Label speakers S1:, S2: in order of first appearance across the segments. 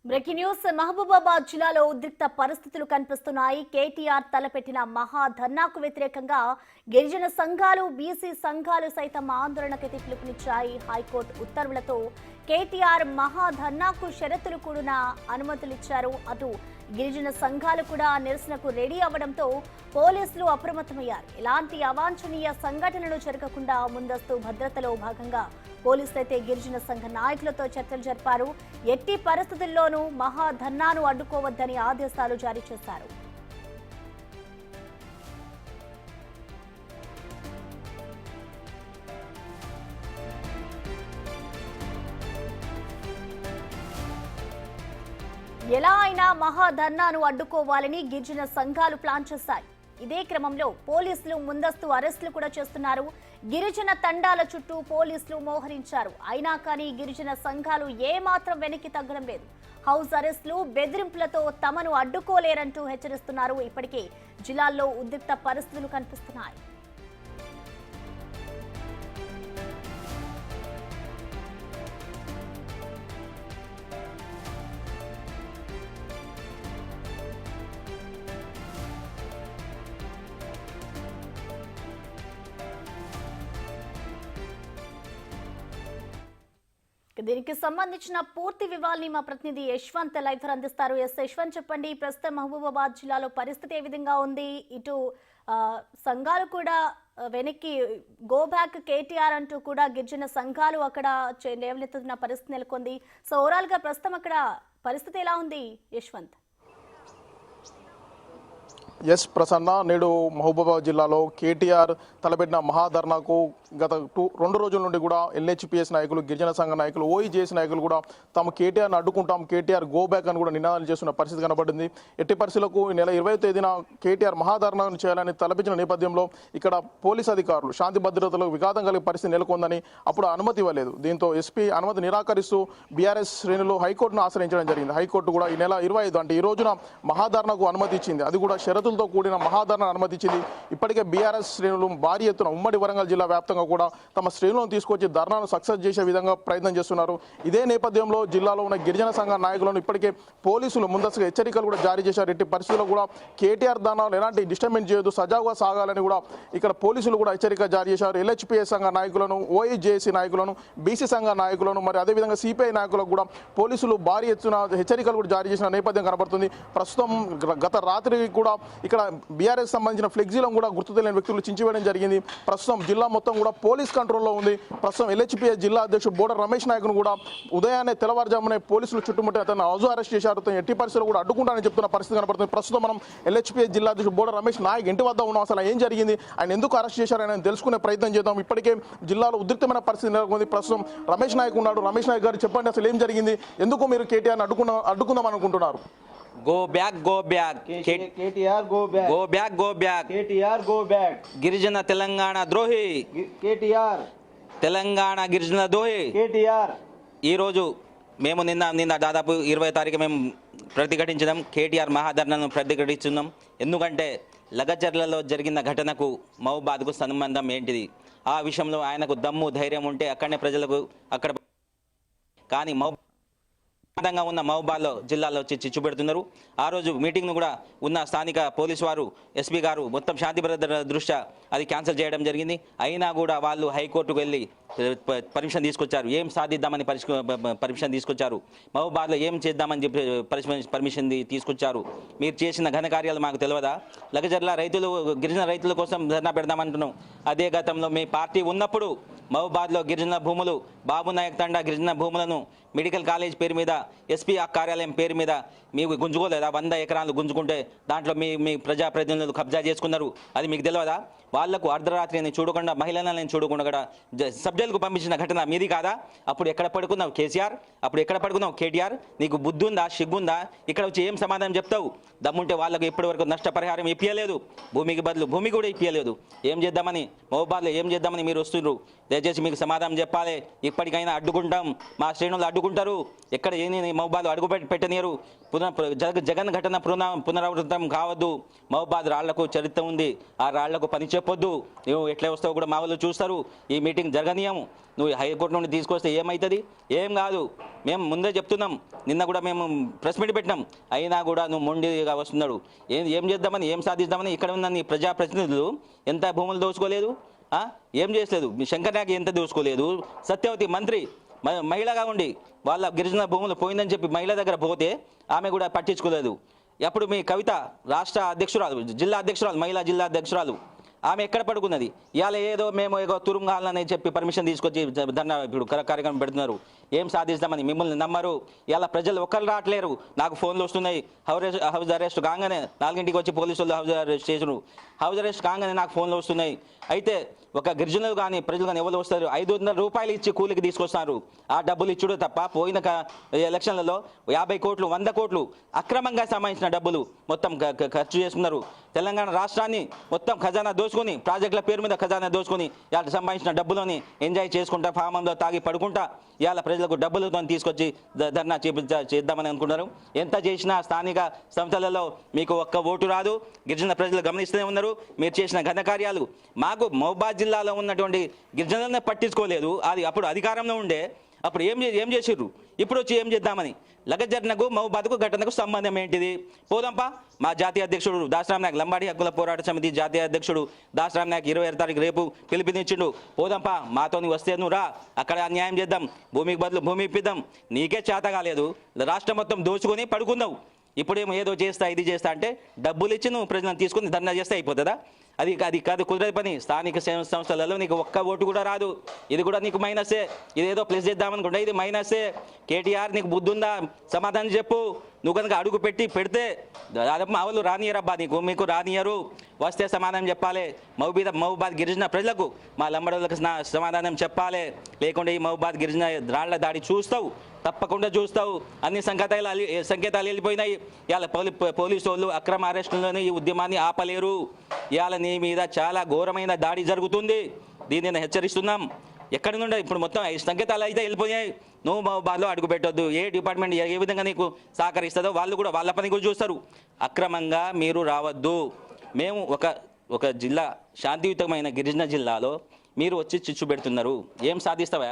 S1: Breaking news Mahabubabad జిల్లాలో ఉద్రిక్త పరిస్థితులు కనిపిస్తున్నాయి. కేటీఆర్ తలపెట్టిన మహాధర్నాకు వ్యతిరేకంగా గిరిజన సంఘాలు, బీసీ సంఘాలు సైతం ఆందోళనకు పిలుపునిచ్చాయి. హైకోర్టు ఉత్తర్వులతో కేటీఆర్ మహాధర్నాకు షరతులు కూడిన అనుమతులిచ్చారు. అటు గిరిజన సంఘాలు కూడా నిరసనకు రెడీ అవ్వడంతో పోలీసులు అప్రమత్తమయ్యారు. ఎలాంటి అవాంఛనీయ సంఘటనలు జరగకుండా ముందస్తు భద్రతలో భాగంగా పోలీసులైతే గిరిజన సంఘ నాయకులతో చర్చలు జరిపారు. ఎట్టి పరిస్థితుల్లోనూ మహాధర్నాను అడ్డుకోవద్దని ఆదేశాలు జారీ చేశారు. ఎలా అయినా మహాధర్నాను అడ్డుకోవాలని గిరిజన సంఘాలు ప్లాన్ చేశాయి. ఇదే క్రమంలో పోలీసులు ముందస్తు అరెస్టులు కూడా చేస్తున్నారు. గిరిజన తండాల చుట్టూ పోలీసులు మోహరించారు. అయినా కానీ గిరిజన సంఘాలు ఏమాత్రం వెనక్కి తగ్గడం లేదు. హౌస్ అరెస్టులు, బెదిరింపులతో తమను అడ్డుకోలేరంటూ హెచ్చరిస్తున్నారు. ఇప్పటికే జిల్లాల్లో ఉద్రిక్త పరిస్థితులు కనిపిస్తున్నాయి. దీనికి సంబంధించిన పూర్తి వివరాల్ని మా ప్రతినిధి యశ్వంత్ లైవ్ అందిస్తారు. యశ్వంత్, చెప్పండి, ప్రస్తుతం మహబూబాబాద్ జిల్లాలో పరిస్థితి ఏ విధంగా ఉంది? ఇటు సంఘాలు కూడా వెనక్కి గో బ్యాక్ కేటీఆర్ అంటూ కూడా గిరిజన సంఘాలు అక్కడ లేవనెత్తుతున్న పరిస్థితి నెలకొంది. సో ఓవరాల్ గా ప్రస్తుతం అక్కడ పరిస్థితి ఎలా ఉంది యశ్వంత్?
S2: ఎస్ ప్రసన్న, నేడు మహబూబాబాద్ జిల్లాలో కేటీఆర్ తలపెట్టిన మహాధర్నాకు గత 2 రోజుల నుండి కూడా ఎల్హెచ్పిఎస్ నాయకులు, గిరిజన సంఘ నాయకులు, ఓఈజేఎస్ నాయకులు కూడా తాము కేటీఆర్ని అడ్డుకుంటాం, కేటీఆర్ గో బ్యాక్ అని కూడా నినాదాలు చేస్తున్న పరిస్థితి కనబడింది. ఎట్టి పరిస్థితులకు ఈ నెల 20వ తేదీన కేటీఆర్ మహాధర్నాను చేయాలని తలపించిన నేపథ్యంలో ఇక్కడ పోలీస్ అధికారులు శాంతి భద్రతలకు విఘాతం కలిగే పరిస్థితి నెలకొందని అప్పుడు అనుమతి ఇవ్వలేదు. దీంతో ఎస్పీ అనుమతి నిరాకరిస్తూ బీఆర్ఎస్ శ్రేణులు హైకోర్టును ఆశ్రయించడం జరిగింది. హైకోర్టు కూడా ఈ నెల 25 అంటే ఈ రోజున మహాధర్నాకు అనుమతి ఇచ్చింది. అది కూడా షరతులతో కూడిన మహాధర్నా అనుమతి ఇచ్చింది. ఇప్పటికే బీఆర్ఎస్ శ్రేణులు భారీ ఎత్తున ఉమ్మడి వరంగల్ జిల్లా వ్యాప్తంగా కూడా తమ శ్రేణులను తీసుకొచ్చి ధర్నాను సక్సెస్ చేసే విధంగా ప్రయత్నం చేస్తున్నారు. ఇదే నేపథ్యంలో జిల్లాలో ఉన్న గిరిజన సంఘ నాయకులను ఇప్పటికే పోలీసులు ముందస్తుగా హెచ్చరికలు కూడా జారీ చేశారు. ఎట్టి పరిస్థితుల్లో కూడా కేటీఆర్ ధర్నాలు ఎలాంటి డిస్టర్బెన్స్ చేయదు, సజావుగా సాగాలని కూడా ఇక్కడ పోలీసులు కూడా హెచ్చరిక జారీ చేశారు. ఎల్హెచ్పిఎస్ సంఘ నాయకులను, ఓఈజేసీ నాయకులను, బీసీ సంఘ నాయకులను, మరి అదేవిధంగా సిపిఐ నాయకులకు కూడా పోలీసులు భారీ ఎత్తున హెచ్చరికలు కూడా జారీ చేసిన నేపథ్యం కనబడుతుంది. ప్రస్తుతం గత రాత్రి కూడా ఇక్కడ బీఆర్ఎస్ సంబంధించిన ఫ్లెక్సీలను కూడా గుర్తు తెలియని వ్యక్తులు చించివేయడం జరిగింది. ప్రస్తుతం జిల్లా మొత్తం కూడా పోలీస్ కంట్రోల్లో ఉంది. ప్రస్తుతం ఎల్హెచ్పిఎస్ జిల్లా అధ్యక్షుడు బోడ రమేష్ నాయకును కూడా ఉదయాన్నే తెల్లవారుజామునే పోలీసులు చుట్టుముట్టి అతను హౌస్ అరెస్ట్ చేశారు. ఎట్టి పరిస్థితులు కూడా అడ్డుకుంటానని చెప్తున్న పరిస్థితి కనబడుతుంది. ప్రస్తుతం మనం ఎల్హెచ్పిఎస్ జిల్లా అధ్యక్షుడు బోడ రమేష్ నాయక్ ఇంటి వద్ద ఉన్నాం. అసలు ఏం జరిగింది, ఆయన ఎందుకు అరెస్ట్ చేశారని తెలుసుకునే ప్రయత్నం చేద్దాం. ఇప్పటికే జిల్లాలో ఉద్రిక్తమైన పరిస్థితి నెలకొంది. ప్రస్తుతం రమేష్ నాయక్ ఉన్నాడు. రమేష్ నాయక్ గారు చెప్పండి, అసలు ఏం జరిగింది, ఎందుకు మీరు కేటీఆర్ని అడ్డుకుందాం అనుకుంటున్నారు?
S3: Go back, go back,
S4: KTR go back,
S3: go back, go back,
S4: KTR go back,
S3: గిరిజన తెలంగాణ ద్రోహి,
S4: కేటీఆర్
S3: తెలంగాణ గిరిజన ద్రోహి
S4: కేటీఆర్.
S3: ఈరోజు మేము నిన్న దాదాపు 20వ తారీఖు మేము ప్రతిఘటించడం, కేటీఆర్ మహాధర్నాను ప్రతిఘటిస్తున్నాం. ఎందుకంటే లగచర్లలో జరిగిన ఘటనకు మహబూబాద్కు సంబంధం ఏంటిది? ఆ విషయంలో ఆయనకు దమ్ము ధైర్యం ఉంటే అక్కడనే ప్రజలకు అక్కడ కానీ ఉన్న మహబూబాద్లో జిల్లాలో వచ్చి చిచ్చు పెడుతున్నారు. ఆ రోజు మీటింగ్ను కూడా ఉన్న స్థానిక పోలీసు వారు, ఎస్పీ గారు మొత్తం శాంతి భద్రత దృష్ట్యా అది క్యాన్సిల్ చేయడం జరిగింది. అయినా కూడా వాళ్ళు హైకోర్టుకు వెళ్ళి పర్మిషన్ తీసుకొచ్చారు. ఏం సాధిద్దామని పర్మిషన్ తీసుకొచ్చారు, మహబూబాద్లో ఏం చేద్దామని చెప్పి పర్మిషన్ తీసుకొచ్చారు. మీరు చేసిన ఘనకార్యాలు మాకు తెలియదా? లగజర్ల రైతులు, గిరిజన రైతుల కోసం ధర్నా పెడదామంటున్నాం. అదే గతంలో మీ పార్టీ ఉన్నప్పుడు మహబూబాద్లో గిరిజన భూములు, బాబు నాయక్ తండా గిరిజన భూములను మెడికల్ కాలేజ్ పేరు మీద, ఎస్పీ కార్యాలయం పేరు మీద మీకు గుంజుకోలేదా? 100 ఎకరాలు గుంజుకుంటే దాంట్లో మీ ప్రజాప్రతినిధులు కబ్జా చేసుకున్నారు. అది మీకు తెలియదా? వాళ్లకు అర్ధరాత్రి చూడకుండా, మహిళలను చూడకుండా కూడా సబ్జెక్టుకు పంపించిన ఘటన మీది కాదా? అప్పుడు ఎక్కడ పడుకున్నావు కేసీఆర్? అప్పుడు ఎక్కడ పడుకున్నావు కేటీఆర్? నీకు బుద్ధి ఉందా, సిగ్గుందా? ఇక్కడ వచ్చి ఏం సమాధానం చెప్తావు? దమ్ముంటే వాళ్ళకు ఇప్పటివరకు నష్టపరిహారం ఇప్పించలేదు, భూమికి బదులు భూమి కూడా ఇప్పించలేదు. ఏం చేద్దామని, మహబూబాద్లో ఏం చేద్దామని మీరు వస్తున్నారు? దయచేసి మీకు సమాధానం చెప్పాలి. ఎప్పటికైనా అడ్డుకుంటాం, మా శ్రేణులు అడ్డుకుంటారు. ఎక్కడ ఏని మహబాద్ అడుగు పెట్టనీయరు. జగన్ ఘటన పునరావృతం కావద్దు. మహబాద్ రాళ్లకు చరిత్ర ఉంది, ఆ రాళ్లకు పని చెప్పొద్దు. నువ్వు ఎట్లా వస్తావు కూడా మా వాళ్ళు చూస్తారు. ఈ మీటింగ్ జరగనీయము. నువ్వు హైకోర్టు నుండి తీసుకొస్తే ఏమవుతుంది? ఏం కాదు. మేము ముందే చెప్తున్నాం. నిన్న కూడా మేము ప్రెస్ మీట్ పెట్టినాం. అయినా కూడా నువ్వు మొండిగా వస్తున్నాడు. ఏం చేద్దామని, ఏం సాధిద్దామని ఇక్కడ ఉన్న నీ ప్రజాప్రతినిధులు ఎంత భూములు దోచుకోలేదు, ఏం చేసలేదు. మీ శంకర్ నాయక్ ఎంత దోచుకోలేదు. సత్యవతి మంత్రి మహిళగా ఉండి వాళ్ళ గిరిజన భూములు పోయిందని చెప్పి మహిళ దగ్గర పోతే ఆమె కూడా పట్టించుకోలేదు. అప్పుడు మీ కవిత రాష్ట్ర అధ్యక్షురాలు, జిల్లా అధ్యక్షురాలు, మహిళా జిల్లా అధ్యక్షురాలు, ఆమె ఎక్కడ పడుకున్నది? ఇవాళ ఏదో మేము ఏదో తురుంగాలని చెప్పి పర్మిషన్ తీసుకొచ్చి ధర్నా ఇప్పుడు కార్యక్రమం పెడుతున్నారు. ఏం సాధిస్తామని మిమ్మల్ని నమ్మరు. ఇలా ప్రజలు ఒక్కరు రావట్లేరు. నాకు ఫోన్లు వస్తున్నాయి. హౌస్ అరెస్ట్ కాగానే 4ంటికి వచ్చి పోలీసు వాళ్ళు హౌస్ అరెస్ట్ చేసారు. హౌస్ అరెస్ట్ కాగానే నాకు ఫోన్లు వస్తున్నాయి. అయితే ఒక గిరిజనులు కానీ ప్రజలు కానీ ఎవరు వస్తారు? 500 రూపాయలు ఇచ్చి కూలికి తీసుకొస్తున్నారు. ఆ డబ్బులు ఇచ్చుడు తప్ప పోయిన ఎలక్షన్లలో 50 కోట్లు 100 కోట్లు అక్రమంగా సంబంధించిన డబ్బులు మొత్తం ఖర్చు చేసుకున్నారు. తెలంగాణ రాష్ట్రాన్ని మొత్తం ఖజానా దోచుకొని, ప్రాజెక్టుల పేరు మీద ఖజానా దోచుకొని ఇవాళ సంబంధించిన డబ్బులని ఎంజాయ్ చేసుకుంటా, ఫామంలో తాగి పడుకుంటా ఇవాళ ప్రజలకు డబ్బులతో తీసుకొచ్చి ధర్నా చేద్దామని అనుకుంటున్నారు. ఎంత చేసినా స్థానిక సంస్థలలో మీకు ఒక్క ఓటు రాదు. గిరిజన ప్రజలు గమనిస్తూనే ఉన్నారు మీరు చేసిన ఘనకార్యాలు. మాకు మహబాద్ జిల్లాలో ఉన్నటువంటి గిరిజనులను పట్టించుకోలేదు. అది అప్పుడు అధికారంలో ఉండే. అప్పుడు ఏం చేసిర్రు? ఇప్పుడు వచ్చి ఏం చేద్దామని. లగజర్నకు మహబాద్కు ఘటనకు సంబంధం ఏంటిది? పోదాంపా. మా జాతీయ అధ్యక్షుడు దాసరాం నాయక్, లంబాడి హక్కుల పోరాట సమితి జాతీయ అధ్యక్షుడు దాసరాం నాయక్ 26 తారీఖు రేపు పిలుపునిచ్చిండు. పోదాంపా, మాతోని వస్తే నువ్వు రా, అక్కడ అన్యాయం చేద్దాం, భూమికి బదులు భూమి ఇప్పిద్దాం. నీకే చేత కాలేదు, రాష్ట్రం మొత్తం దోచుకొని పడుకుందావు. ఇప్పుడేమో ఏదో చేస్తా ఇది చేస్తా అంటే డబ్బులు ఇచ్చి నువ్వు ప్రజలను తీసుకుని ధర్నా చేస్తే అయిపోతుందా? అది కాదు, కుదరని పని. స్థానిక సంస్థలలో నీకు ఒక్క ఓటు కూడా రాదు. ఇది కూడా నీకు మైనసే. ఇదేదో ప్లస్ చేద్దామనుకుంటా, ఇది మైనసే. కేటీఆర్ నీకు బుద్ధి ఉందా? సమాధానం చెప్పు. నువ్వు కనుక అడుగు పెడితే దాదాపు మా వాళ్ళు రానియరబ్బా, మీకు రానియరు. వస్తే సమాధానం చెప్పాలి. మహబాద్ గిరిజన ప్రజలకు, మా లంబడోళ్ళకు సమాధానం చెప్పాలి. లేకుంటే ఈ మహబాద్ గిరిజన రాళ్ల దాడి చూస్తావు, తప్పకుండా చూస్తావు. అన్ని సంకేతాలు వెళ్ళిపోయినాయి. ఇవాళ పోలీసు వాళ్ళు అక్రమ అరెస్టులను ఈ ఉద్యమాన్ని ఆపలేరు. ఇవాళ నీ మీద చాలా ఘోరమైన దాడి జరుగుతుంది. దీనిని హెచ్చరిస్తున్నాం. ఎక్కడి నుండి ఇప్పుడు మొత్తం సంకేతాలు అయితే వెళ్ళిపోయాయి. నువ్వు మహబాద్లో అడుగు పెట్టొద్దు. ఏ డిపార్ట్మెంట్ ఏ విధంగా నీకు సహకరిస్తుందో వాళ్ళు కూడా వాళ్ళ పని కూడా చూస్తారు. అక్రమంగా మీరు రావద్దు. మేము ఒక జిల్లా శాంతియుతమైన గిరిజన జిల్లాలో మీరు వచ్చి చిచ్చు పెడుతున్నారు. ఏం సాధిస్తావా?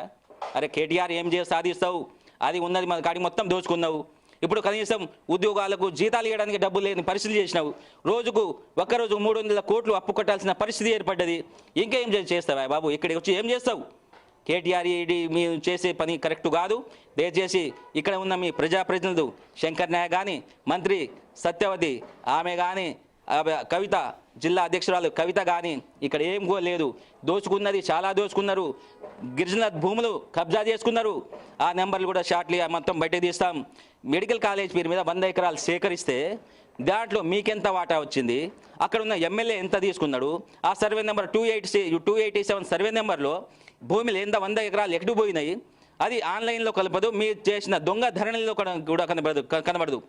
S3: అరే కేటీఆర్ ఏం సాధిస్తావు? అది ఉన్నది మన కాడికి మొత్తం దోచుకున్నావు. ఇప్పుడు కనీసం ఉద్యోగాలకు జీతాలు ఇవ్వడానికి డబ్బులు లేని పరిస్థితి చేసినావు. ఒక్కరోజు 300 కోట్లు అప్పు కట్టాల్సిన పరిస్థితి ఏర్పడ్డది. ఇంకేం చేస్తావా బాబు? ఇక్కడికి వచ్చి ఏం చేస్తావు? కేటీఆర్ మీరు చేసే పని కరెక్ట్ కాదు. దయచేసి ఇక్కడ ఉన్న మీ ప్రజాప్రతినిధులు శంకర్ నాయక్ కానీ, మంత్రి సత్యవతి ఆమె కానీ, కవిత జిల్లా అధ్యక్షురాలు కవిత కానీ ఇక్కడ ఏం లేదు. దోచుకున్నది చాలా దోచుకున్నారు. గిరిజన భూములు కబ్జా చేసుకున్నారు. ఆ నెంబర్లు కూడా షార్ట్లీ మొత్తం బయట తీస్తాం. మెడికల్ కాలేజ్ పేరు మీద 100 ఎకరాలు సేకరిస్తే దాంట్లో మీకెంత వాటా వచ్చింది? అక్కడ ఉన్న ఎమ్మెల్యే ఎంత తీసుకున్నాడు? ఆ సర్వే నెంబర్ 287 సర్వే నెంబర్లో భూమిలో ఎంత 100 ఎకరాలు ఎక్కడికి పోయినాయి? అది ఆన్లైన్లో కలపదు. మీరు చేసిన దొంగ ధరణిలో కూడా కనబడదు.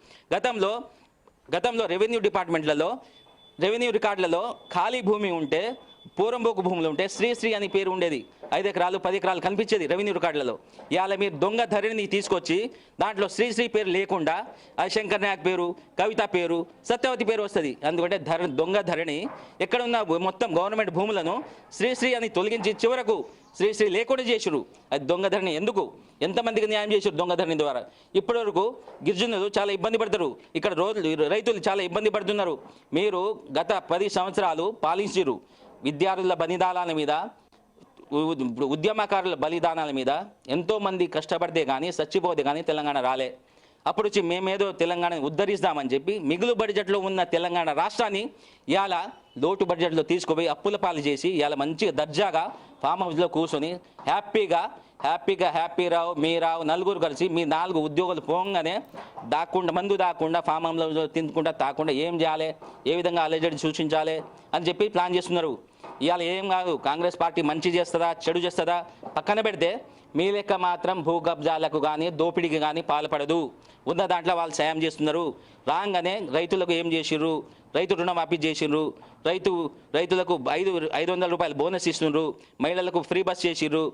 S3: గతంలో రెవెన్యూ డిపార్ట్మెంట్లలో రెవెన్యూ రికార్డులలో ఖాళీ భూమి ఉంటే, పూరంబోకు భూములు ఉంటే శ్రీశ్రీ అని పేరు ఉండేది. 5 ఎకరాలు 10 ఎకరాలు కనిపించేది రెవెన్యూ రికార్డులలో. ఇవాళ మీరు దొంగ ధరణిని తీసుకొచ్చి దాంట్లో శ్రీశ్రీ పేరు లేకుండా శంకర్ నాయక్ పేరు, కవిత పేరు, సత్యవతి పేరు వస్తుంది. ఎందుకంటే దొంగ ధరణి ఎక్కడ ఉన్న మొత్తం గవర్నమెంట్ భూములను శ్రీశ్రీ అని తొలగించి చివరకు శ్రీశ్రీ లేకుండా చేసిరు. అది దొంగ ధరణి. ఎందుకు? ఎంతమందికి న్యాయం చేశారు దొంగ ధరణి ద్వారా? ఇప్పటి వరకు గిరిజనులు చాలా ఇబ్బంది పడతారు. ఇక్కడ రైతులు చాలా ఇబ్బంది పడుతున్నారు. మీరు గత 10 సంవత్సరాలు పాలించారు. విద్యార్థుల బలిదానాల మీద, ఉద్యమకారుల బలిదానాల మీద ఎంతోమంది కష్టపడితే కానీ చచ్చిపోతే కానీ తెలంగాణ రాలే. అప్పుడు వచ్చి మేమేదో తెలంగాణని ఉద్ధరిస్తామని చెప్పి మిగులు బడ్జెట్లో ఉన్న తెలంగాణ రాష్ట్రాన్ని ఇవాళ లోటు బడ్జెట్లో తీసుకుపోయి అప్పుల పాలు చేసి ఇవాళ మంచిగా దర్జాగా ఫామ్ హౌస్లో కూర్చొని హ్యాపీ రావు, మీరావు నలుగురు కలిసి మీ 4 ఉద్యోగాలు పోగానే మందు దాక్కుండా ఫామ్ హౌస్లో తినకుండా తాకుండా ఏం చేయాలి, ఏ విధంగా అలజడి సూచించాలి అని చెప్పి ప్లాన్ చేస్తున్నారు. ఇవాళ ఏం కాదు, కాంగ్రెస్ పార్టీ మంచి చేస్తుందా చెడు చేస్తుందా పక్కన పెడితే మీ లెక్క మాత్రం భూ కబ్జాలకు కానీ దోపిడీకి కానీ పాల్పడదు. ఉన్న దాంట్లో వాళ్ళు సాయం చేస్తున్నారు. రాగానే రైతులకు ఏం చేసిర్రు? రైతు రుణమాఫీ చేసిర్రు. రైతులకు 500 రూపాయలు బోనస్ ఇస్తున్నారు. మహిళలకు ఫ్రీ బస్ చేసిర్రు.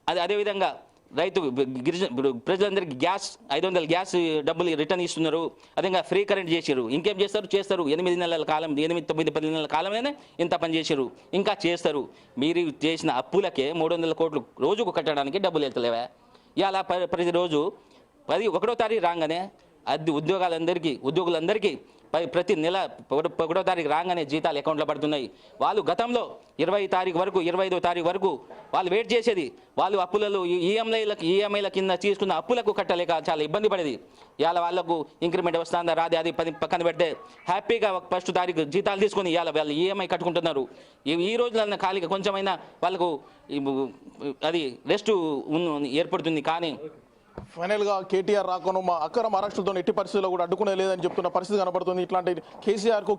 S3: అదేవిధంగా రైతు గిరిజన ప్రజలందరికీ గ్యాస్ 500 గ్యాస్ డబ్బులు రిటర్న్ ఇస్తున్నారు. అదేవిధంగా ఫ్రీ కరెంట్ చేసారు. ఇంకేం చేస్తారు 8 నెలల కాలం 8, 9, 10 నెలల కాలంలోనే ఇంత పని చేశారు, ఇంకా చేస్తారు. మీరు చేసిన అప్పులకే 300 కోట్లు రోజుకు కట్టడానికి డబ్బులు వెళ్తలేవా? ఇలా ప్రతిరోజు 1వ తారీఖు రాగానే ఉద్యోగులందరికీ ప్రతి నెల 1వ తారీఖు రాగానే జీతాలు అకౌంట్లో పడుతున్నాయి. వాళ్ళు గతంలో 20 తారీఖు వరకు 25వ తారీఖు వరకు వాళ్ళు వెయిట్ చేసేది. వాళ్ళు అప్పులలో ఈఎంఐల కింద తీసుకున్న అప్పులకు కట్టలేక చాలా ఇబ్బంది పడేది. ఇవాళ వాళ్ళకు ఇంక్రిమెంట్ వస్తుందా రాదే అది పక్కన పెడితే హ్యాపీగా 1వ తారీఖు జీతాలు తీసుకొని ఇవాళ వాళ్ళు ఈఎంఐ కట్టుకుంటున్నారు. ఈ రోజులన్నా ఖాళీగా కొంచెమైనా వాళ్ళకు అది రెస్ట్ ఏర్పడుతుంది. కానీ
S2: ఫైనల్గా కేటీఆర్ రాకను మా అక్రమ అరెస్టులతో ఎట్టి పరిస్థితుల్లో కూడా అడ్డుకునే లేదని చెప్తున్న పరిస్థితి కనబడుతుంది. ఇట్లాంటి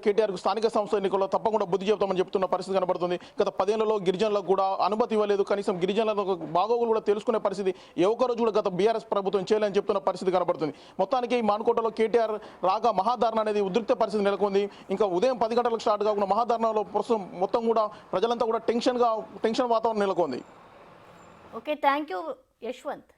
S2: కేటీఆర్కు స్థానిక సంస్థ ఎన్నికల్లో తప్పకుండా బుద్ధి చెప్తామని చెప్తున్న పరిస్థితి కనబడుతుంది. గత 10 ఏళ్లలో గిరిజనులకు కూడా అనుమతి ఇవ్వలేదు. కనీసం గిరిజనులకు బాగోగులు కూడా తెలుసుకునే పరిస్థితి ఏ ఒక్క రోజు కూడా గత బీఆర్ఎస్ ప్రభుత్వం చేయలేని చెప్తున్న పరిస్థితి కనబడుతుంది. మొత్తానికి మానుకోటలో కేటీఆర్ రాక మహాధర్నా అనేది ఉద్రిక్త పరిస్థితి నెలకొంది. ఇంకా ఉదయం 10 గంటలకు స్టార్ట్ కాకుండా మహాధర్నాలో ప్రస్తుతం మొత్తం కూడా ప్రజలంతా కూడా టెన్షన్ వాతావరణం నెలకొంది.
S1: Okay, thank you Yashwant.